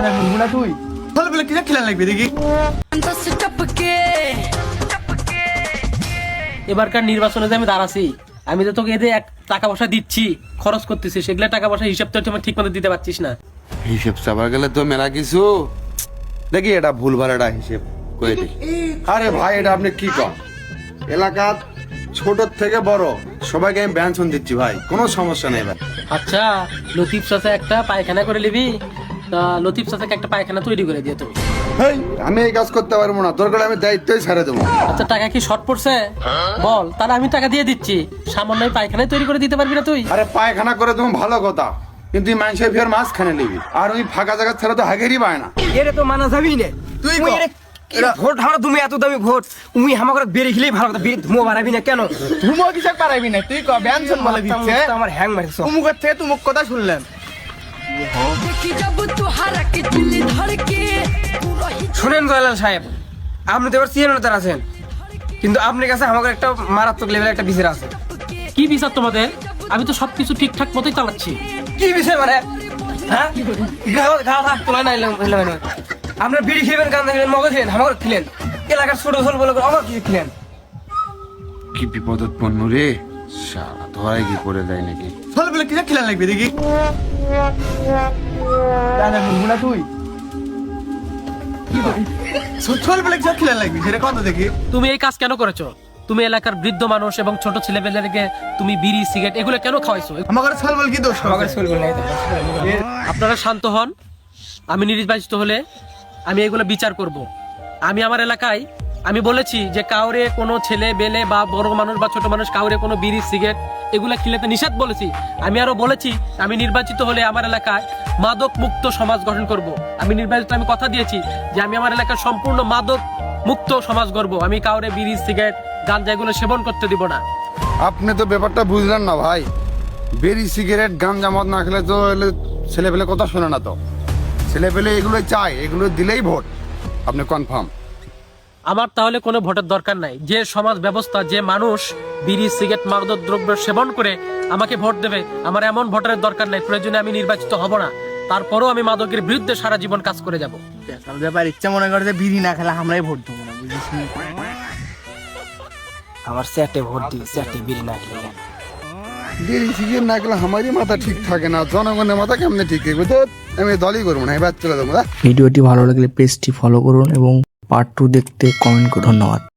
জানা বুঝবো না তুই তাহলে বলে কিনা খেলা লাগবে দেখি। এবারকার নির্বাচনে যে আমি দাঁড়াছি, আমি তো তোকে এদের টাকা পয়সা দিচ্ছি, খরচ করতেছি, সেগুলো টাকা পয়সা হিসাব তো তুমি ঠিক মতো দিতে পারছিস না। হিসেব চাবার গেলে তো মেলা কিছু দেখি, এটা ভুল ভাল একটা হিসেব করে দেখি। আরে ভাই, এটা আপনি কি কন? এলাকার ছোট থেকে বড় সবাইকে আমি পেনশন দিচ্ছি ভাই, কোনো সমস্যা নেই ভাই। আচ্ছা, লতিফ চাচা একটা পায়খানা করে নিবি, তা লতিফ চাচাকে একটা পায়খানা তৈরি করে দিয়ে তুমি। হেই, আমি এই কাজ করতে পারবো না, দরকার আমি দায়িত্বই ছেড়ে দেবো। আচ্ছা, টাকা কি শর্ট পড়ছে বল, তাহলে আমি টাকা দিয়ে দিচ্ছি, সামান্য পায়খানায় তৈরি করে দিতে পারবি না তুই? আরে পায়খানা করে তুমি ভালো কথা, কিন্তু মানুষের ফের মাছ খানে নিবি, আর ওই ফাঁকা জায়গা ছাড়া তো হাগেরই পায় না। এটা তো মানা যাবি না তুই ভোট হারা তুমি এত দামি ভোট তুমি আমাকে বেরিয়ে খেলেই ভালো কথা, ধুমো বাড়াবি না কেন? ধুমো কিছু পারাবি না তুই ব্যঞ্জন বলে দিচ্ছে আমার হ্যাং মারিস মুখের থেকে তুই মুখ কথা শুনলেন। শোনেন জয়লাল সাহেব, আপনি তো এবার সিএনএর আছেন, কিন্তু আপনার কাছে আমাকে একটা মারাত্মক লেভেলের একটা বিচার আছে। কি বিচার তোমাদের? আমি তো সবকিছু ঠিকঠাক মতোই চালাচ্ছি। কি বিষয় মানে? হ্যাঁ, তোলা নাই আপনার বিড়ি খেলেন, গান খেলেন, মগজ খেলেন, আমাকে খেলেন, এলাকার ছোট ছোট বলে আমার কি খেলেন। কি বিপদপন্ন রে, সারা ধরাই কি পড়ে যায় নাকি? চল বলে কিনা খেলা লাগবে দেখি। জানা বুঝবো না তুই চল বলে কিনা খেলা লাগবে সেটা কত দেখি। তুমি এই কাজ কেন করেছো? তুমি এলাকার বৃদ্ধ মানুষ এবং ছোট ছেলেপেলেদেরকে তুমি বিড়ি সিগারেট এগুলো কেন খাওয়াইছো? আমাকে চল বল কি দোষ? আমাকে চল বল নাই। আপনারা শান্ত হন। আমি নির্বাচিত হলে আমি এগুলো বিচার করব। আমি আমার এলাকায় আমি বলেছি যে কাউরে কোনো ছেলে বেলে বা বড় মানুষ বা ছোট মানুষ কাউরে কোনো বিড়ি সিগারেট এগুলা খেলেতে নিষেধ বলেছি। আমি আরো বলেছি আমি নির্বাচিত হলে আমার এলাকায় মাদক মুক্ত সমাজ গঠন করব। আমি নির্বাচিত, আমি কথা দিয়েছি যে আমি আমার এলাকার সম্পূর্ণ মাদক মুক্ত সমাজ গড়ব। আমি কাউরে বিড়ি সিগারেট গাঁজা এগুলো সেবন করতে দিব না। আপনি তো ব্যাপারটা বুঝলেন না ভাই, বেরি সিগারেট গাঞ্জা মদ না খেলে তো ছেলে পেলে কথা শোনে না, তো ছেলে পেলে এগুলো চাই, এগুলো দিলেই ভোট। আপনি কনফার্ম? আমার তাহলে কোনো ভোটের দরকার নাই। যে সমাজ ব্যবস্থা, যে মানুষ বিড়ি সিগারেট মাদক দ্রব্য সেবন করে আমাকে ভোট দেবে, আমার এমন ভোটারের দরকার নাই। প্রয়োজনে আমি নির্বাচিত হব না, তারপরও আমি মাদকের বিরুদ্ধে সারা জীবন কাজ করে যাব। ব্যাপার ইচ্ছা মনে করে যে বিড়ি না খেলে আমরাই ভোট দেবো না, বুঝিস? আমার সেটে ভোট দিই, সেটে বিড়ি না খেলে। বেরি সিগারেট না খেলে আমারই মাথা ঠিক থাকে না, জনগণের মাথা কেমনে ঠিক থাকবে? তো আমি দলই করবো না, এবার চলে যাবো। ভিডিওটি ভালো লাগলে পেজটি ফলো করুন এবং পার্ট 2 দেখতে কমেন্ট করুন। ধন্যবাদ।